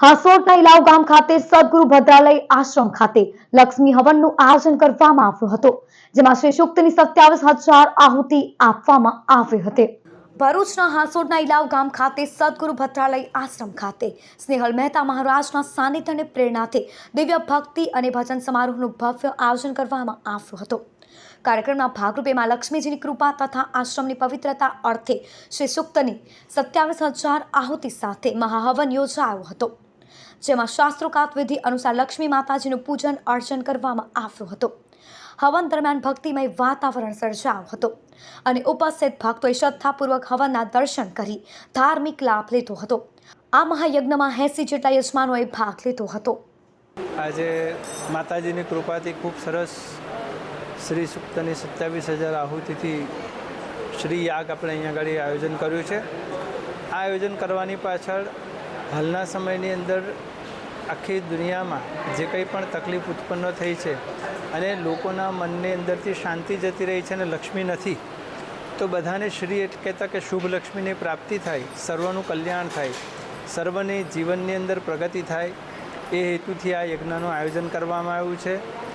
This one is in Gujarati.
હાસોટના ઇલાવ ગામ ખાતે સદગુરુ ભદ્રાલય આશ્રમ ખાતે લક્ષ્મી હવનનું આયોજન કરવામાં આવ્યું હતું, જેમાં શ્રી સૂક્તની 27,000 આહુતિ આપવામાં આવી હતી। ભરૂચના હાસોટના ઇલાવ ગામ ખાતે સદગુરુ ભદ્રાલય આશ્રમ ખાતે સ્નેહલ મહેતા મહારાજના સાનિધ્ય અને પ્રેરણાથી દિવ્ય ભક્તિ અને ભજન સમારોહનું ભવ્ય આયોજન કરવામાં આવ્યું હતું। કાર્યક્રમના ભાગરૂપે માં લક્ષ્મીજીની કૃપા તથા આશ્રમની પવિત્રતા અર્થે શ્રી સૂક્તની 27,000 આહુતિ સાથે મહાહવન યોજાયો હતો, જેમાં શાસ્ત્રોક્ત વિધિ અનુસાર લક્ષ્મી માતાજીનું પૂજન અર્ચન કરવામાં આવ્યું હતું। હવન દરમિયાન ભક્તિમય વાતાવરણ સર્જાયું હતું અને ઉપસ્થિત ભક્તોએ શ્રદ્ધાપૂર્વક હવનના દર્શન કરી ધાર્મિક લાભ લીધો હતો। આ મહાયજ્ઞમાં 80 જેટલા યજમાનોએ ભાગ લીધો હતો। આજે માતાજીની કૃપાથી ખૂબ સરસ શ્રી સૂક્તની 27,000 આહુતિથી શ્રી યાગ આપણે અહીંયા આગળ આયોજન કર્યું છે। આ આયોજન કરવાની પાછળ હાલના સમયની અંદર આખી દુનિયામાં જે કંઈ પણ તકલીફ ઉત્પન્ન થઈ છે અને લોકોના મનની અંદરથી શાંતિ જતી રહી છે અને લક્ષ્મી નથી, તો બધાને શ્રી એટલે કહેતા કે શુભ લક્ષ્મીની પ્રાપ્તિ થાય, સર્વનું કલ્યાણ થાય, સર્વની જીવનની અંદર પ્રગતિ થાય, એ હેતુથી આ યજ્ઞનું આયોજન કરવામાં આવ્યું છે।